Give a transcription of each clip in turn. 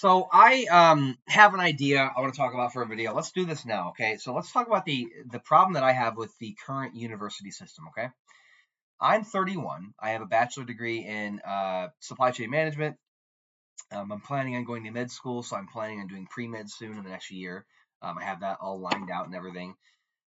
So I have an idea I want to talk about for a video. Let's do this now, okay? So let's talk about the problem that I have with the current university system, okay? I'm 31. I have a bachelor degree in supply chain management. I'm planning on going to med school, so I'm planning on doing pre-med soon in the next year. I have that all lined out and everything.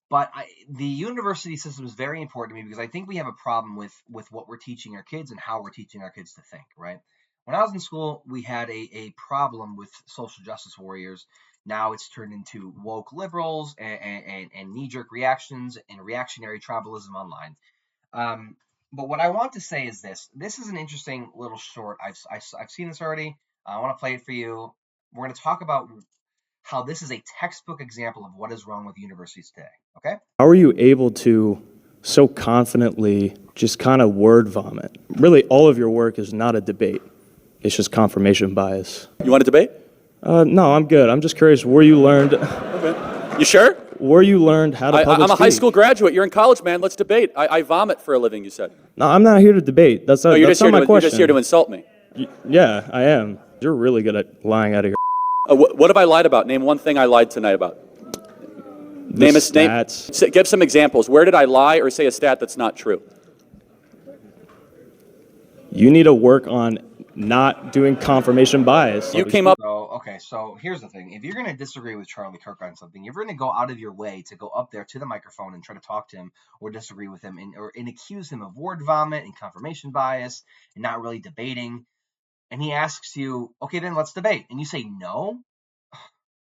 But the university system is very important to me because I think we have a problem with what we're teaching our kids and how we're teaching our kids to think, right? When I was in school, we had a problem with social justice warriors. Now it's turned into woke liberals and knee-jerk reactions and reactionary tribalism online. Um, but what I want to say is this. This is an interesting little short. I've seen this already. I want to play it for you. We're going to talk about how this is a textbook example of what is wrong with universities today, okay? How are you able to so confidently just kind of word vomit? Really, all of your work is not a debate. It's just confirmation bias. You want a debate? No, I'm good. I'm just curious where you learned. Okay. You sure? Where you learned how to public I'm a high speak. school graduate. You're in college, man. Let's debate. I vomit for a living, you said. No, I'm not here to debate. That's not, No, that's not my you're question. just here to insult me. Yeah, I am. You're really good at lying out of your What have I lied about? Name one thing I lied tonight about. Name a stats. Give some examples. Where did I lie or say a stat that's not true? You need to work on not doing confirmation bias. You came up. So here's the thing. If you're going to disagree with Charlie Kirk on something, you're going to go out of your way to go up there to the microphone and try to talk to him or disagree with him and accuse him of word vomit and confirmation bias and not really debating. And he asks you, okay, then let's debate. And you say no.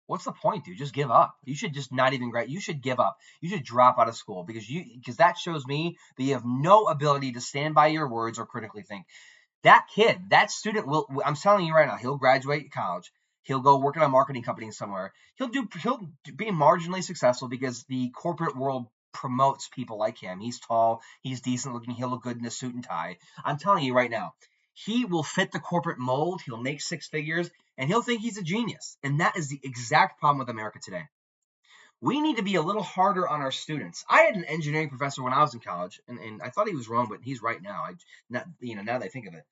What's the point, dude? Just give up. You should just not even you should give up. You should drop out of school because that shows me that you have no ability to stand by your words or critically think. That kid, that student I'm telling you right now, he'll graduate college. He'll go work in a marketing company somewhere. He'll be marginally successful because the corporate world promotes people like him. He's tall, he's decent looking, he'll look good in a suit and tie. I'm telling you right now, he will fit the corporate mold. He'll make six figures and he'll think he's a genius. And that is the exact problem with America today. We need to be a little harder on our students. I had an engineering professor when I was in college, and I thought he was wrong, but he's right now. Now that I think of it,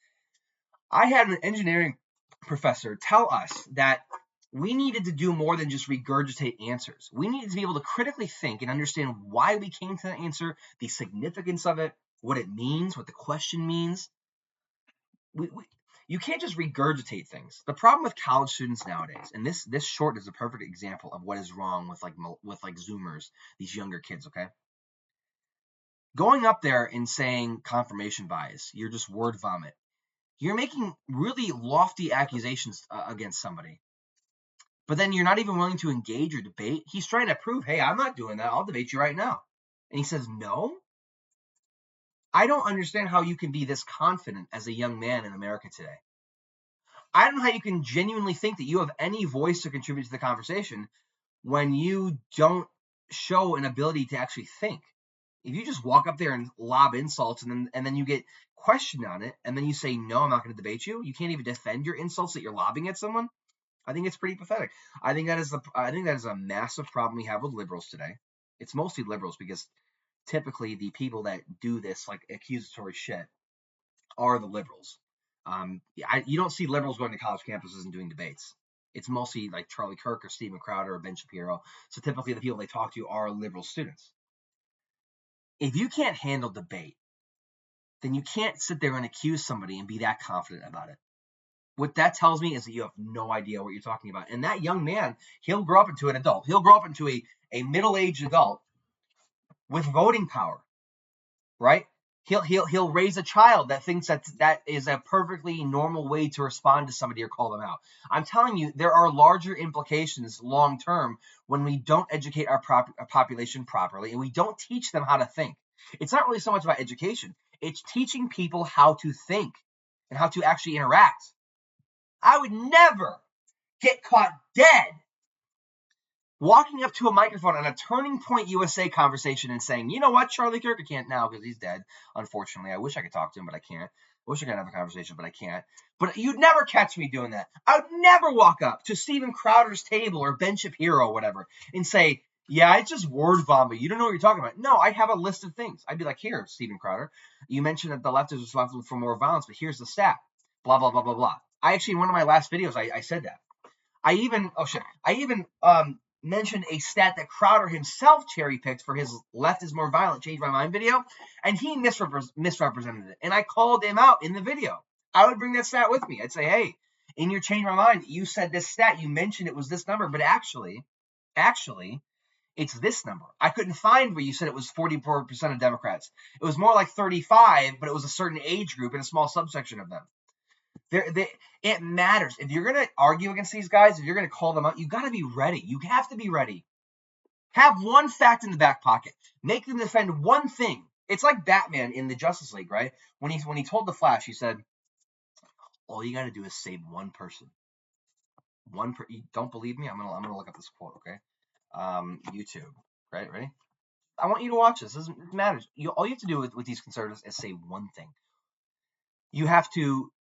I had an engineering professor tell us that we needed to do more than just regurgitate answers. We needed to be able to critically think and understand why we came to the answer, the significance of it, what it means, what the question means. You can't just regurgitate things. The problem with college students nowadays, and this short is a perfect example of what is wrong with Zoomers, these younger kids, okay? Going up there and saying confirmation bias, you're just word vomit. You're making really lofty accusations against somebody. But then you're not even willing to engage or debate. He's trying to prove, hey, I'm not doing that. I'll debate you right now. And he says, no. I don't understand how you can be this confident as a young man in America today. I don't know how you can genuinely think that you have any voice to contribute to the conversation when you don't show an ability to actually think. If you just walk up there and lob insults and then you get questioned on it and then you say, no, I'm not going to debate you. You can't even defend your insults that you're lobbing at someone. I think it's pretty pathetic. I think that is a massive problem we have with liberals today. It's mostly liberals because typically the people that do this like accusatory shit are the liberals. You don't see liberals going to college campuses and doing debates. It's mostly like Charlie Kirk or Steven Crowder or Ben Shapiro. So typically the people they talk to are liberal students. If you can't handle debate, then you can't sit there and accuse somebody and be that confident about it. What that tells me is that you have no idea what you're talking about. And that young man, he'll grow up into an adult. He'll grow up into a middle-aged adult with voting power, right? He'll raise a child that thinks that is a perfectly normal way to respond to somebody or call them out. I'm telling you, there are larger implications long term when we don't educate our population properly and we don't teach them how to think. It's not really so much about education. It's teaching people how to think and how to actually interact. I would never get caught dead walking up to a microphone on a Turning Point USA conversation and saying, you know what, Charlie Kirk, I can't now because he's dead, unfortunately. I wish I could talk to him, but I can't. I wish I could have a conversation, but I can't. But you'd never catch me doing that. I would never walk up to Steven Crowder's table or Ben Shapiro or whatever and say, yeah, it's just word vomit. You don't know what you're talking about. No, I have a list of things. I'd be like, here, Steven Crowder, you mentioned that the left is responsible for more violence, but here's the stat. Blah, blah, blah, blah, blah. I actually, in one of my last videos, I said that. I even mentioned a stat that Crowder himself cherry picked for his "Left is More Violent, Change My Mind" video, and he misrepresented it. And I called him out in the video. I would bring that stat with me. I'd say, hey, in your "Change My Mind," you said this stat. You mentioned it was this number, but actually, it's this number. I couldn't find where you said it was 44% of Democrats. It was more like 35, but it was a certain age group and a small subsection of them. It matters. If you're going to argue against these guys, if you're going to call them out, you got to be ready. You have to be ready. Have one fact in the back pocket. Make them defend one thing. It's like Batman in the Justice League, right? When he told the Flash, he said, all you got to do is save one person. You don't believe me? I'm gonna look up this quote, okay? YouTube, right? Ready? I want you to watch this. It matters. All you have to do with these conservatives is say one thing. You have to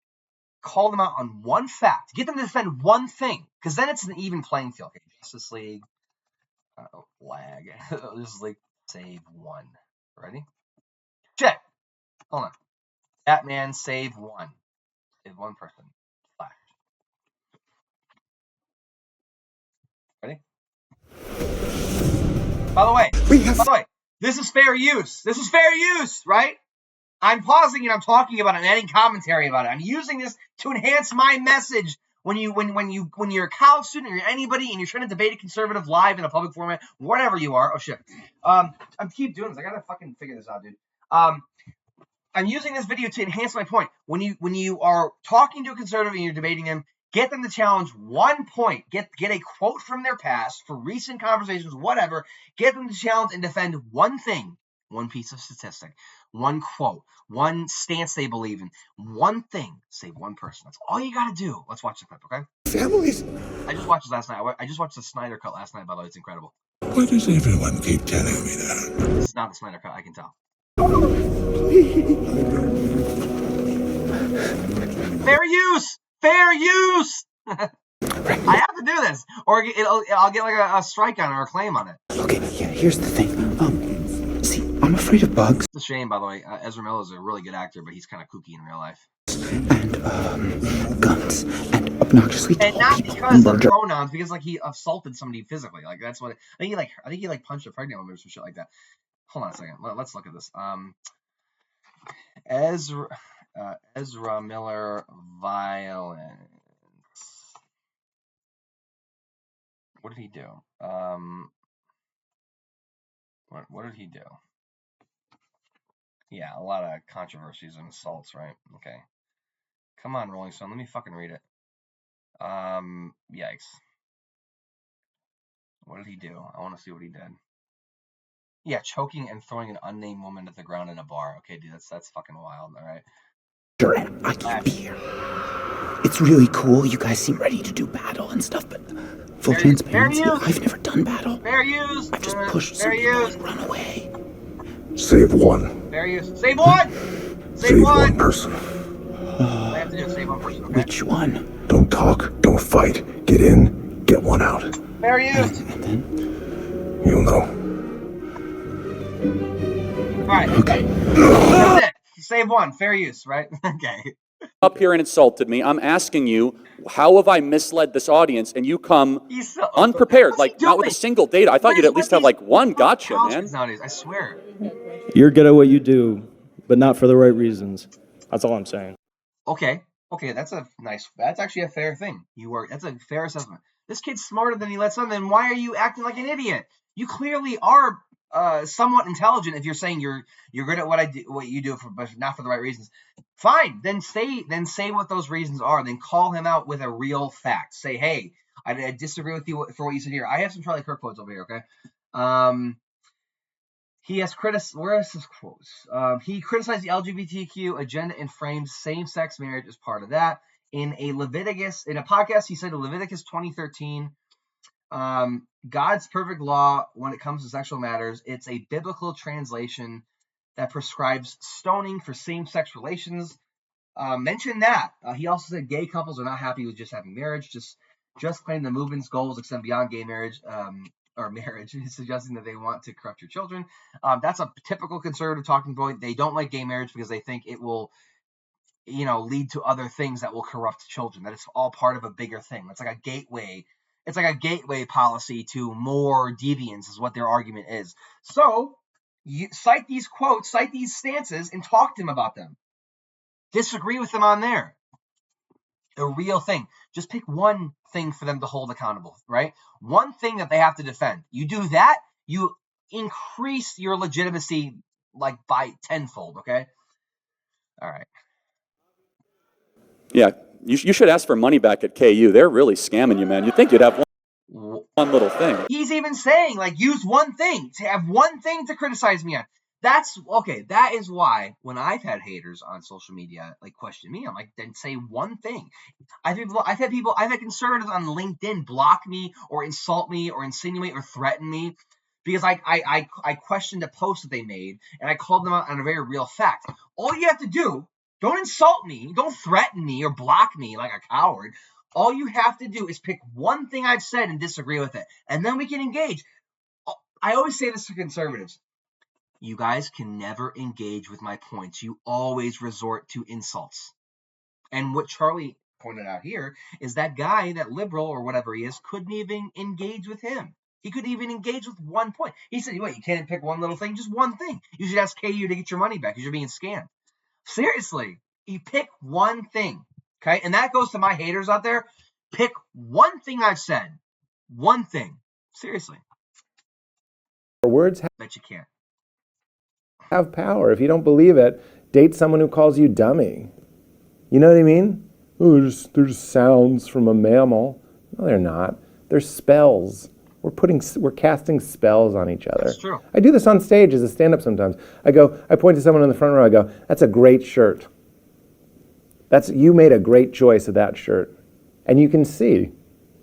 call them out on one fact. Get them to defend one thing, because then it's an even playing field. Okay, Justice League, lag. Justice League, save one. Ready? Check. Hold on. Batman, save one. Save one person. Flash. Ready? By the way, this is fair use. This is fair use, right? I'm pausing and I'm talking about it and adding commentary about it. I'm using this to enhance my message. When you're a college student or you're anybody and you're trying to debate a conservative live in a public format, whatever you are. Oh shit. I keep doing this. I gotta fucking figure this out, dude. I'm using this video to enhance my point. When you are talking to a conservative and you're debating them, get them to challenge one point. Get a quote from their past for recent conversations, whatever. Get them to challenge and defend one thing, one piece of statistic, one quote, one stance they believe in, one thing. Save one person. That's all you got to do. Let's watch the clip, okay? Families. I just watched this last night. I just watched the Snyder Cut last night, by the way. It's incredible. Why does everyone keep telling me that? This is not the Snyder Cut, I can tell. Fair use! Fair use! I have to do this, or I'll get like a strike on it or a claim on it. Okay, yeah, here's the thing. See, I'm afraid of bugs. It's a shame, by the way. Ezra Miller is a really good actor, but he's kind of kooky in real life. And guns and obnoxiously and tall not people because and of pronouns, because like he assaulted somebody physically. Like that's what I think he punched a pregnant woman or some shit like that. Hold on a second. Let's look at this. Ezra Miller violence. What did he do? What did he do? Yeah, a lot of controversies and assaults, right? Okay. Come on, Rolling Stone. Let me fucking read it. Yikes. What did he do? I want to see what he did. Yeah, choking and throwing an unnamed woman to the ground in a bar. Okay, dude, that's fucking wild, all right? Sure, I can't be here. It's really cool. You guys seem ready to do battle and stuff, but full transparency, I've never done battle. Fair use. I've just pushed some people and run away. Save one. Fair use. Save one! Save one person. I have to do save one person, okay? Which one? Don't talk. Don't fight. Get in. Get one out. Fair use. And then? You'll know. Alright. Okay. That's it. Save one. Fair use, right? Okay. Up here and insulted me. I'm asking you, how have I misled this audience? And you come unprepared, like not with a single data. I thought you'd at least have like one gotcha, man. Nowadays, I swear. You're good at what you do, but not for the right reasons. That's all I'm saying. Okay, that's actually a fair thing. That's a fair assessment. This kid's smarter than he lets on, then why are you acting like an idiot? You clearly are somewhat intelligent if you're saying you're good at what you do, but not for the right reasons. Fine, then say what those reasons are. Then call him out with a real fact. Say, hey, I disagree with you for what you said here. I have some Charlie Kirk quotes over here, okay? He has where is his quotes? He criticized the LGBTQ agenda and framed same-sex marriage as part of that. In a podcast, he said in Leviticus 20:13, God's perfect law when it comes to sexual matters, it's a biblical translation that prescribes stoning for same-sex relations. Mention that. He also said gay couples are not happy with just having marriage, just claim the movement's goals extend beyond gay marriage. Or marriage, suggesting that they want to corrupt your children. That's a typical conservative talking point. They don't like gay marriage because they think it will lead to other things that will corrupt children. That it's all part of a bigger thing. It's like a gateway. It's like a gateway policy to more deviance is what their argument is. So you cite these quotes, cite these stances, and talk to them about them. Disagree with them on there. A real thing. Just pick one thing for them to hold accountable, right? One thing that they have to defend. You do that, you increase your legitimacy like by tenfold, okay? All right. Yeah, you should ask for money back at KU. They're really scamming you, man. You'd think you'd have one little thing. He's even saying, like, use one thing. To have one thing to criticize me on. That's, okay, that is why when I've had haters on social media, like, question me, I'm like, then say one thing. I've had conservatives on LinkedIn block me or insult me or insinuate or threaten me because I questioned a post that they made and I called them out on a very real fact. All you have to do, don't insult me, don't threaten me or block me like a coward. All you have to do is pick one thing I've said and disagree with it, and then we can engage. I always say this to conservatives. You guys can never engage with my points. You always resort to insults. And what Charlie pointed out here is that guy, that liberal or whatever he is, couldn't even engage with him. He couldn't even engage with one point. He said, wait, you can't pick one little thing? Just one thing. You should ask KU to get your money back because you're being scammed. Seriously, you pick one thing, okay? And that goes to my haters out there. Pick one thing I've said. One thing. Seriously. Words Bet you can't. have power. If you don't believe it, date someone who calls you dummy. You know what I mean? Oh, they're just sounds from a mammal. No, they're not. They're spells. We're casting spells on each other. That's true. I do this on stage as a stand-up sometimes. I point to someone in the front row, I go, that's a great shirt. You made a great choice of that shirt. And you can see,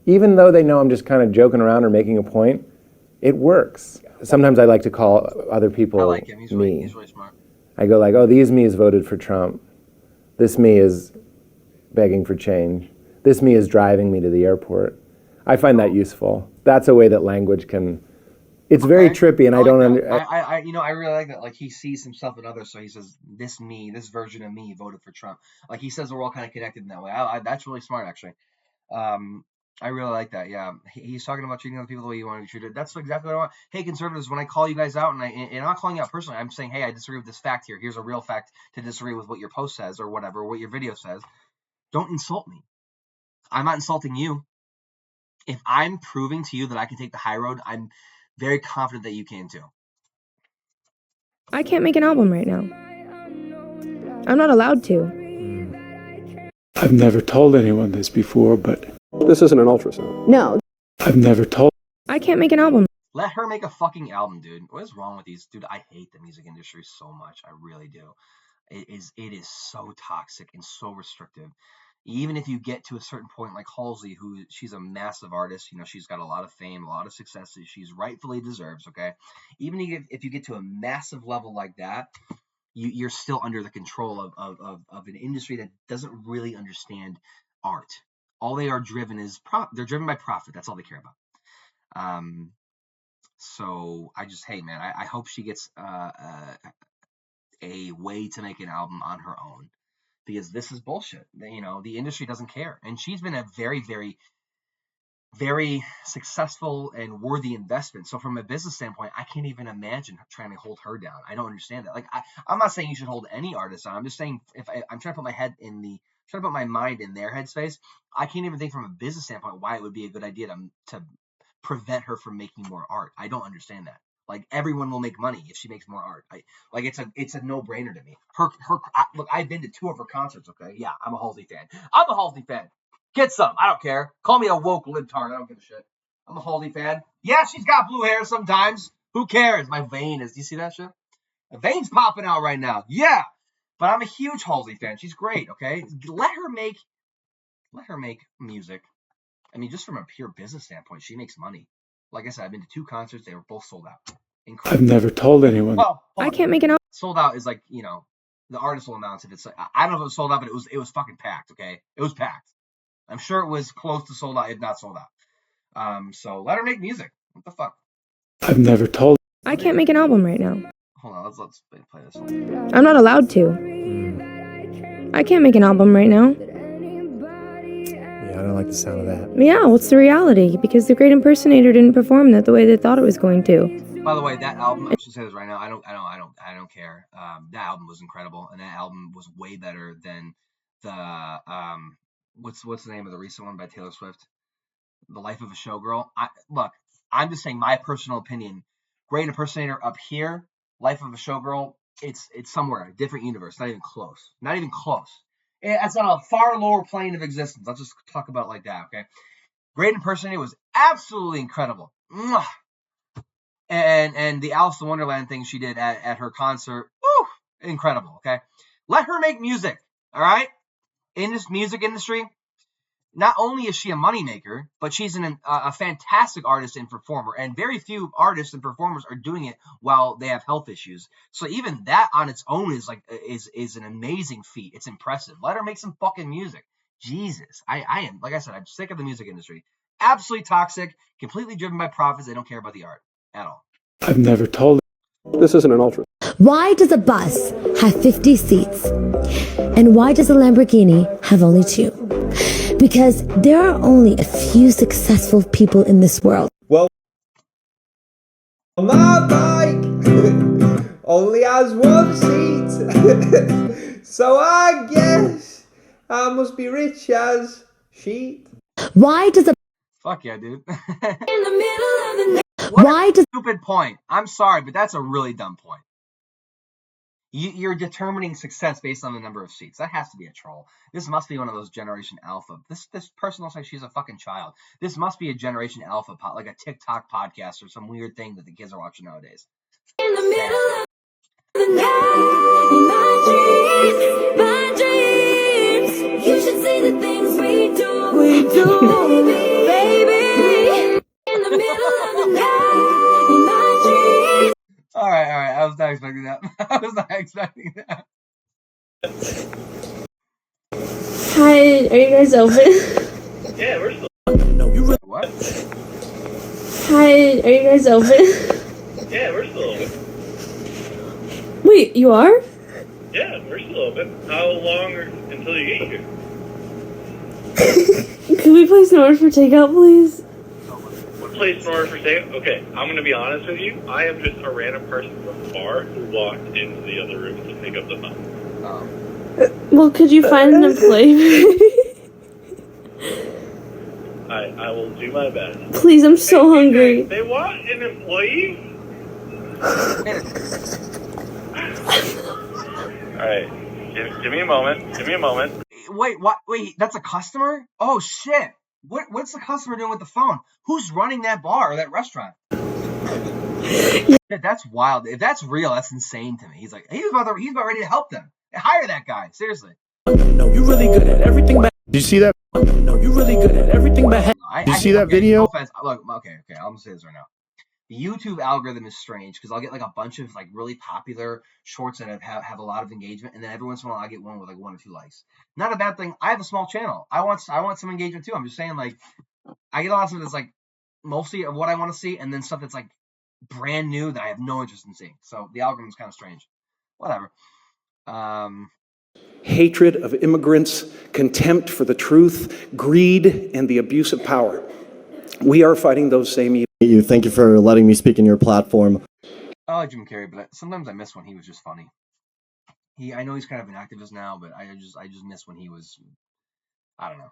even though they know I'm just kind of joking around or making a point, it works. Sometimes I like to call other people I like him. He's me. Really smart. I go like, oh, these me's voted for Trump. This me is begging for change. This me is driving me to the airport. I find that useful. That's a way that language can. It's very trippy, and I don't understand. I really like that. Like, he sees himself in others, so he says, "This me, this version of me, voted for Trump." Like, he says we're all kind of connected in that way. That's really smart, actually. I really like that. Yeah, he's talking about treating other people the way you want to be treated. That's exactly what I want. Hey, conservatives, when I call you guys out, and I'm not calling you out personally, I'm saying, hey, I disagree with this fact here. Here's a real fact to disagree with what your post says or whatever, or what your video says. Don't insult me. I'm not insulting you. If I'm proving to you that I can take the high road, I'm very confident that you can too. I can't make an album right now. I'm not allowed to. I've never told anyone this before, but this isn't an ultrasound. No. I've never told. I can't make an album. Let her make a fucking album, dude. What is wrong with these? Dude, I hate the music industry so much. I really do. It is so toxic and so restrictive. Even if you get to a certain point, like Halsey, she's a massive artist, she's got a lot of fame, a lot of success that she's rightfully deserves, okay? Even if you get to a massive level like that, you're still under the control of an industry that doesn't really understand art. All they are driven they're driven by profit. That's all they care about. So hey, man, I hope she gets a way to make an album on her own. Because this is bullshit. The industry doesn't care. And she's been a very, very, very successful and worthy investment. So from a business standpoint, I can't even imagine trying to hold her down. I don't understand that. Like, I'm not saying you should hold any artist on. I'm just saying I'm trying to put my mind in their headspace. I can't even think from a business standpoint why it would be a good idea to prevent her from making more art. I don't understand that. Like, everyone will make money if she makes more art. It's a no-brainer to me. Look, I've been to 2 of her concerts, okay? Yeah, I'm a Halsey fan. I'm a Halsey fan. Get some. I don't care. Call me a woke libtard. I don't give a shit. I'm a Halsey fan. Yeah, she's got blue hair sometimes. Who cares? My vein is... Do you see that shit? My vein's popping out right now. Yeah. But I'm a huge Halsey fan. She's great, okay? Let her make music. I mean, just from a pure business standpoint, she makes money. Like I said, I've been to 2 concerts. They were both sold out. Incredible. I've never told anyone. Well, I can't make an album. Sold out is like, the artist will announce if it's like, I don't know if it was sold out, but it was fucking packed, okay? It was packed. I'm sure it was close to sold out, if not sold out. So let her make music. What the fuck? I've never told. I can't make an album right now. Hold on, let's play this one. I'm not allowed to. I can't make an album right now. Yeah, I don't like the sound of that. Yeah, what's the reality? Because the great impersonator didn't perform that the way they thought it was going to. By the way, that album, I should say this right now. I don't care. That album was incredible, and that album was way better than the what's the name of the recent one by Taylor Swift, The Life of a Showgirl. Look, I'm just saying my personal opinion. Great impersonator up here, Life of a Showgirl. It's somewhere, a different universe. Not even close. Not even close. It's on a far lower plane of existence. I'll just talk about it like that. Okay. Great impersonator was absolutely incredible. Mwah. And the Alice in Wonderland thing she did at her concert, woo, incredible, okay? Let her make music, all right? In this music industry, not only is she a moneymaker, but she's a fantastic artist and performer, and very few artists and performers are doing it while they have health issues. So even that on its own is an amazing feat. It's impressive. Let her make some fucking music. Jesus, I am, like I said, I'm sick of the music industry. Absolutely toxic, completely driven by profits. They don't care about the art at all. I've never told. This isn't an ultra. Why does a bus have 50 seats? And why does a Lamborghini have only 2? Because there are only a few successful people in this world. Well, my bike only has 1 seat. So I guess I must be rich as sheep. Why does a Fuck yeah, dude. in the middle of the night? What a stupid point. I'm sorry, but that's a really dumb point. You're determining success based on the number of seats. That has to be a troll. This must be one of those Generation Alpha. This person looks like she's a fucking child. This must be a Generation Alpha, like a TikTok podcast or some weird thing that the kids are watching nowadays. In the middle of the night, my dreams. You should see the things we do, baby. In the middle of the night, my dreams. All right. I was not expecting that. Hi, are you guys open? Yeah, we're still. What? Hi, are you guys open? Yeah, we're still open. Wait, you are? Yeah, we're still open. How long until you get here? Can we place an order for takeout, please? Place an order for takeout? Okay, I'm gonna be honest with you. I am just a random person from the bar who walked into the other room to pick up the phone. Well, could you find an employee? I will do my best. Please, I'm so hungry. They want an employee? Alright, give me a moment. Wait, what? Wait, that's a customer? Oh, shit. What's the customer doing with the phone? Who's running that bar or that restaurant? That's wild. If that's real, that's insane to me. He's about ready to help them. Hire that guy. Seriously. No, you're really good at everything. Did you see that? No, you're really good at everything. Did you see that video? No offense. Look, okay. I'm gonna say this right now. The YouTube algorithm is strange because I'll get like a bunch of like really popular shorts that have a lot of engagement, and then every once in a while I get one with like 1 or 2 likes. Not a bad thing. I have a small channel. I want some engagement too. I'm just saying, like, I get a lot of stuff that's like mostly of what I want to see, and then stuff that's like brand new that I have no interest in seeing. So the algorithm is kind of strange. Whatever. Hatred of immigrants, contempt for the truth, greed, and the abuse of power. We are fighting those same evils. Thank you for letting me speak in your platform. I like Jim Carrey, but sometimes I miss when he was just funny. I know he's kind of an activist now, but I just miss when he was. I don't know.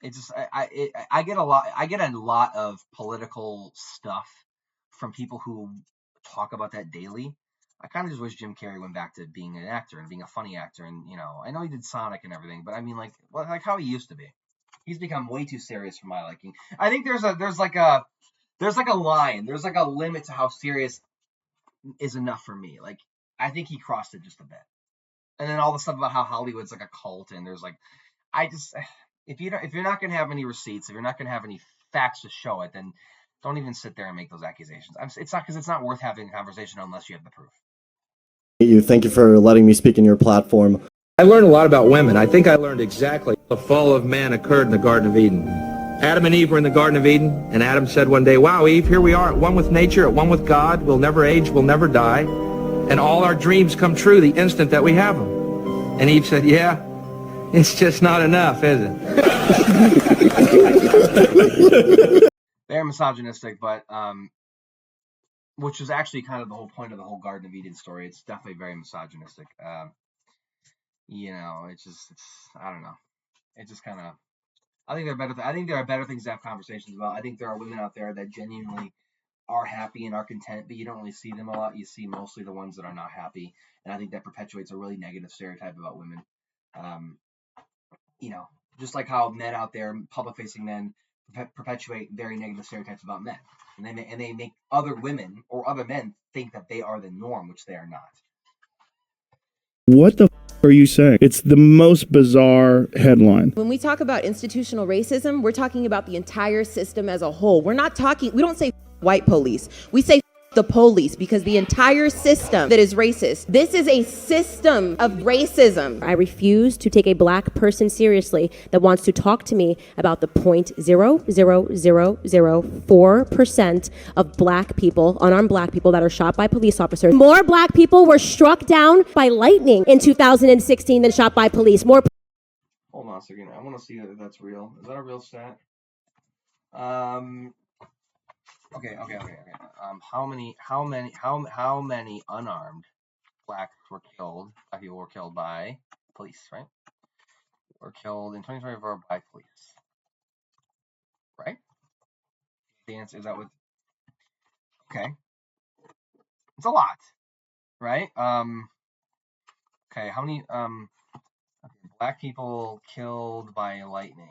It's just I get a lot of political stuff from people who talk about that daily. I kind of just wish Jim Carrey went back to being an actor and being a funny actor, and I know he did Sonic and everything, but I mean like how he used to be. He's become way too serious for my liking. I think there's like a line, there's like a limit to how serious is enough for me. Like I think he crossed it just a bit. And then all the stuff about how Hollywood's like a cult, and there's like, if you're not gonna have any receipts, if you're not gonna have any facts to show it, then don't even sit there and make those accusations. It's not worth having a conversation unless you have the proof. Thank you for letting me speak in your platform. I learned a lot about women. I think I learned exactly the fall of man occurred in the Garden of Eden. Adam and Eve were in the Garden of Eden, and Adam said one day, "Wow, Eve, here we are, at one with nature, at one with God. We'll never age, we'll never die, and all our dreams come true the instant that we have them." And Eve said, "Yeah, It's just not enough, is it? They're misogynistic, but which is actually kind of the whole point of the whole Garden of Eden story. It's definitely very misogynistic. You know, it's I don't know. It just kind of. I think there are better things to have conversations about. I think there are women out there that genuinely are happy and are content, but you don't really see them a lot. You see mostly the ones that are not happy, and I think that perpetuates a really negative stereotype about women. You know, just like how men out there, public-facing men, perpetuate very negative stereotypes about men, and they make other women or other men think that they are the norm, which they are not. What the are you saying? It's the most bizarre headline. When we talk about institutional racism, we're talking about the entire system as a whole. We don't say white police. We say the police, because the entire system that is racist. This is a system of racism. I refuse to take a black person seriously that wants to talk to me about the 0.00004% of black people, unarmed black people that are shot by police officers. More black people were struck down by lightning in 2016 than shot by police. More. Hold on a second. I want to see if that's real. Is that a real stat? Okay. How many unarmed black people were killed by police, right? Were killed in 2024 by police, right? The answer is that what? Okay, it's a lot, right? Okay, how many black people killed by lightning?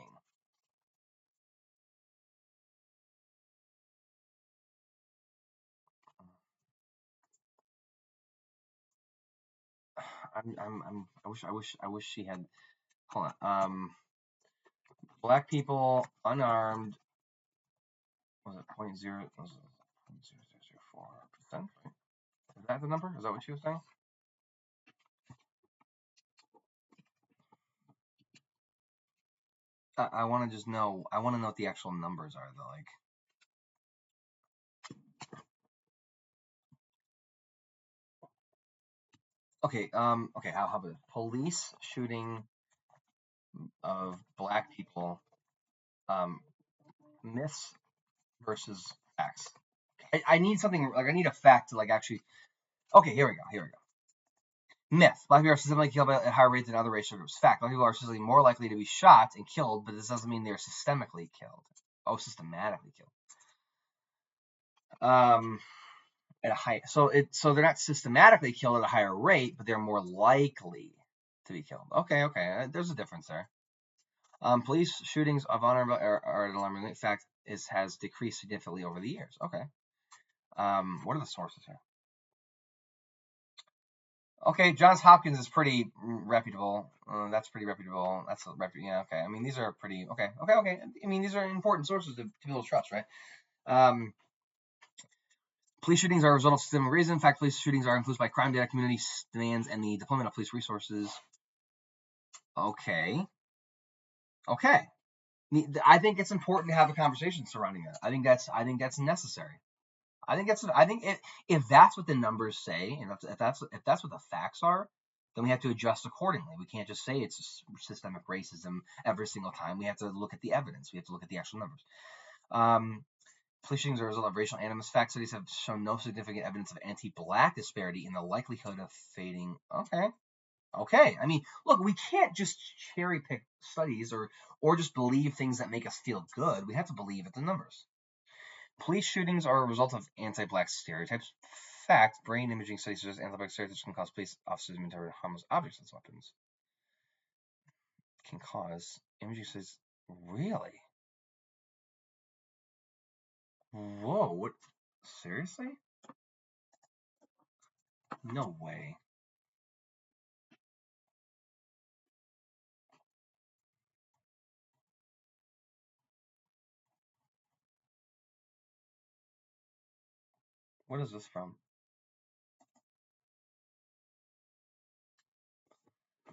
I wish she had. Hold on. Black people unarmed. Was it 0.004%? Is that the number? Is that what she was saying? I want to just know. I want to know what the actual numbers are, though. Like. Okay. Okay. How about police shooting of black people? Myths versus facts. I need something. Like I need a fact to like actually. Okay. Here we go. Myth. Black people are systematically killed at a higher rate than other racial groups. Fact. Black people are systematically more likely to be shot and killed, but this doesn't mean they're systemically killed. Oh, systematically killed. At a high. So they're not systematically killed at a higher rate, but they're more likely to be killed. Okay. There's a difference there. Police shootings of unarmed are an alarming rate. Fact has decreased significantly over the years. Okay. What are the sources here? Okay, Johns Hopkins is pretty reputable. That's pretty reputable. That's yeah. Okay. I mean, these are pretty okay. I mean, these are important sources to people to trust, right? Police shootings are a result of systemic reason. In fact, police shootings are influenced by crime data, community demands, and the deployment of police resources. Okay. I think it's important to have a conversation surrounding that. I think that's necessary. I think if that's what the numbers say, and if that's what the facts are, then we have to adjust accordingly. We can't just say it's systemic racism every single time. We have to look at the evidence. We have to look at the actual numbers. Police shootings are a result of racial animus. Fact studies have shown no significant evidence of anti-black disparity in the likelihood of fading. Okay. I mean, look, we can't just cherry pick studies or just believe things that make us feel good. We have to believe at the numbers. Police shootings are a result of anti-black stereotypes. Fact, brain imaging studies suggest anti-black stereotypes can cause police officers to interpret harmless objects as weapons. Can cause imaging studies. Really? Whoa, what? Seriously? No way. What is this from?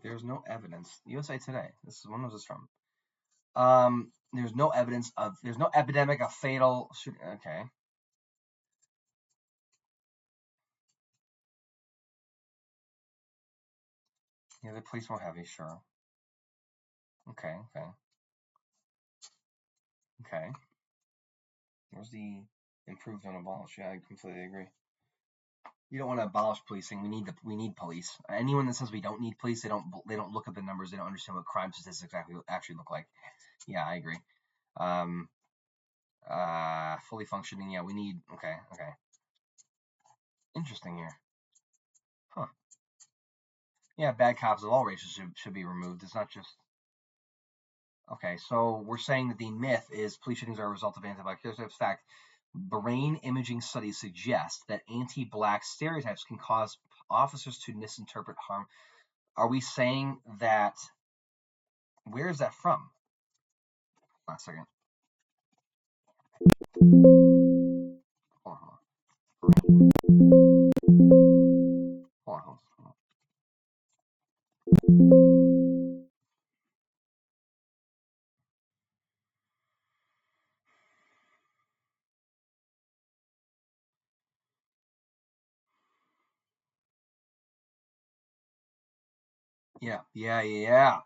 There's no evidence. USA Today. When was this from? There's no epidemic of fatal shooting. Okay. Yeah, the police won't have you, sure. Okay. Where's the improved on abolish? Yeah, I completely agree. You don't want to abolish policing. We need police. Anyone that says we don't need police, they don't look at the numbers. They don't understand what crime statistics actually look like. Yeah, I agree. Fully functioning. Yeah, we need. Okay. Interesting here. Huh. Yeah, bad cops of all races should be removed. It's not just. Okay, so we're saying that the myth is police shootings are a result of anti-black stereotypes. In fact, brain imaging studies suggest that anti-black stereotypes can cause officers to misinterpret harm. Are we saying that? Where is that from? Hold on a second. Hold on. Yeah.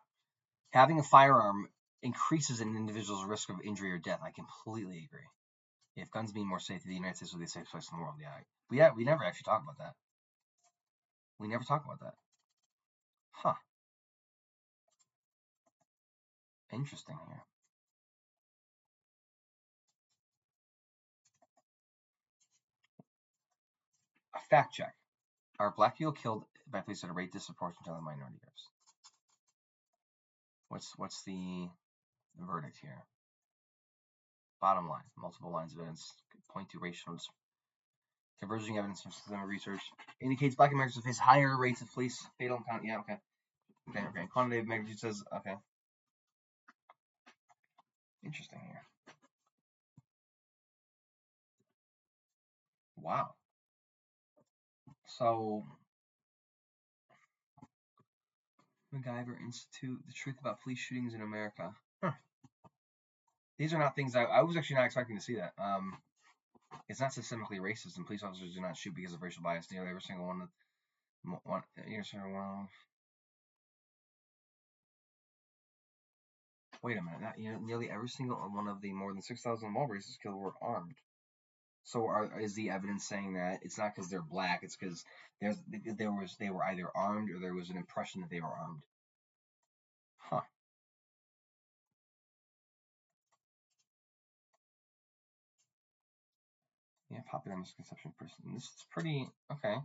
Having a firearm increases an individual's risk of injury or death. I completely agree. If guns mean more safety, the United States would be the safest place in the world. Yeah. We never actually talk about that. We never talk about that. Huh. Interesting here. A fact check. Are black people killed by police at a rate disproportionate to other minority groups? What's the verdict here? Bottom line, multiple lines of evidence point to racial converging evidence from systematic research indicates black Americans face higher rates of police fatal encounter. Yeah, okay. Quantitative magnitude says okay. Interesting here. Wow. So, MacGyver Institute: The Truth About Police Shootings in America. Huh. These are not things I was actually not expecting to see that. It's not systemically racist, and police officers do not shoot because of racial bias. Nearly every single one. Wait a minute. Nearly every single one of the more than 6,000 of all races killed were armed. So is the evidence saying that it's not because they're black? It's because they were either armed or there was an impression that they were armed. Huh. Yeah, popular misconception person. This is pretty okay.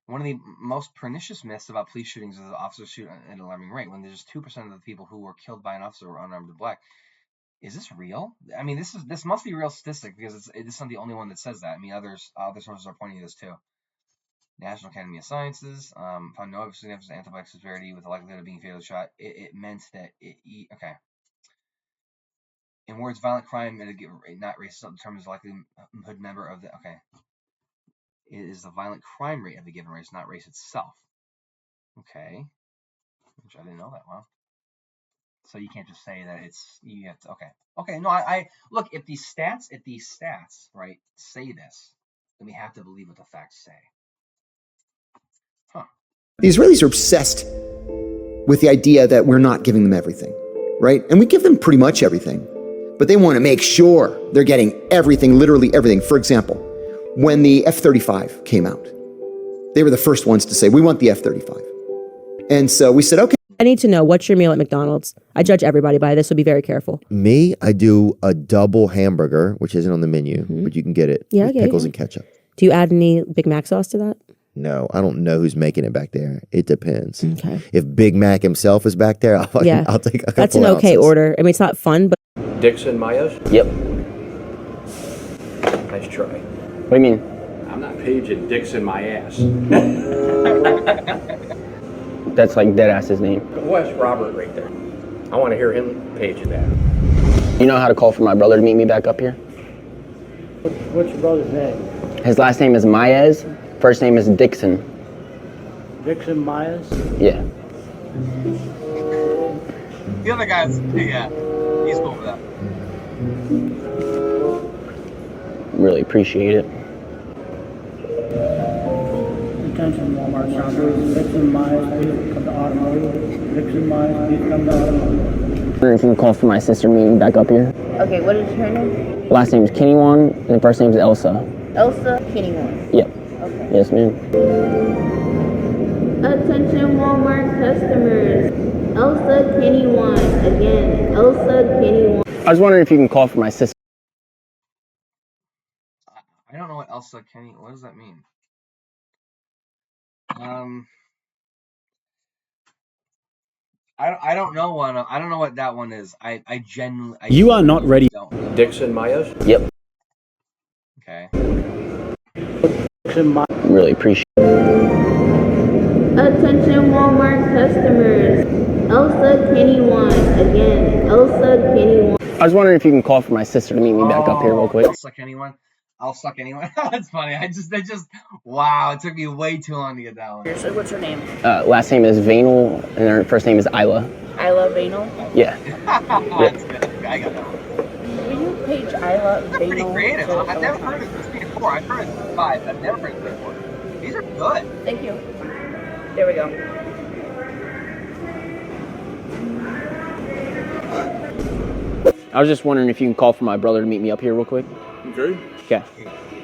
One of the most pernicious myths about police shootings is that officers shoot at an alarming rate. When there's 2% of the people who were killed by an officer were unarmed and black. Is this real? I mean, this must be a real statistic because it's not the only one that says that. I mean, other sources are pointing to this too. National Academy of Sciences found no evidence of anti-black severity with the likelihood of being fatally shot. It meant that okay. In words, violent crime not racist determines the likelihood member of the okay. It is the violent crime rate of the given race, not race itself. Okay, which I didn't know that. Wow. So you can't just say that you have to. Okay. No, I look if these stats, right, say this, then we have to believe what the facts say. Huh. The Israelis are obsessed with the idea that we're not giving them everything, right? And we give them pretty much everything, but they want to make sure they're getting everything, literally everything. For example, when the F-35 came out, they were the first ones to say, we want the F-35. And so we said, okay. I need to know, what's your meal at McDonald's? I judge everybody by this, so be very careful. Me, I do a double hamburger, which isn't on the menu, but you can get it with pickles and ketchup. Do you add any Big Mac sauce to that? No, I don't know who's making it back there. It depends. Okay. If Big Mac himself is back there, I'll take a couple That's an okay order. I mean, it's not fun, but... Dixon Mayos? Yep. Nice try. What do you mean? I'm not paging Dixon my ass. That's like Deadass's name. Where's Robert right there? I want to hear him page that. You know how to call for my brother to meet me back up here? What's your brother's name? His last name is Maez. First name is Dixon. Dixon Myers? Yeah. The other guy's, he's cool with that. Really appreciate it. What Attention Walmart shoppers. Dixon Myers, please come to automotive. Dixon Myers, please come to automotive. If you can call for my sister, meet me back up here. Okay, what is her name? Last name is Kennywan, and the first name is Elsa. Elsa Kennywan. Yep. Okay. Yes, ma'am. Attention Walmart customers. Elsa Kennywan. Again, Elsa Kennywan. I was wondering if you can call for my sister. I don't know what Elsa Kenny. What does that mean? I don't know one. I don't know what that one is. I genuinely. You are not ready. Don't know. Dixon Myers? Yep. Okay. Really appreciate it. Attention Walmart customers. Elsa Kennywan. Again, Elsa Kennywan. I was wondering if you can call for my sister to meet me back up here real quick. I'll suck anyone. I'll suck anyone. That's funny. Wow, it took me way too long to get that one. So what's her name? Last name is Vainel, and her first name is Isla. Isla Vainel? Yeah. That's good. I got that one. Will you page Isla Vainel? They're pretty creative. I've never heard of this before. I've heard of 5. I've never heard of this before. These are good. Thank you. There we go. I was just wondering if you can call for my brother to meet me up here real quick. Okay. Okay.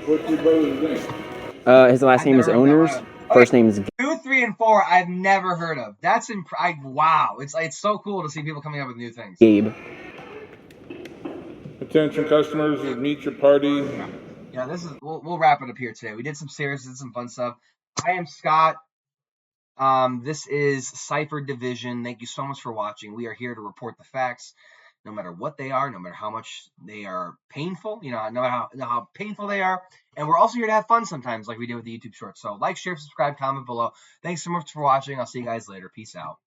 What's your brother's name? His last name is Owners. First name is 2, 3, and 4. I've never heard of. That's wow. It's so cool to see people coming up with new things. Gabe. Attention customers, meet your party. Yeah, this is. We'll wrap it up here today. We did some serious, did some fun stuff. I am Scott. This is Cipher Division. Thank you so much for watching. We are here to report the facts, no matter what they are, no matter how much they are painful, no matter how painful they are. And we're also here to have fun sometimes, like we did with the YouTube shorts. So like, share, subscribe, comment below. Thanks so much for watching. I'll see you guys later. Peace out.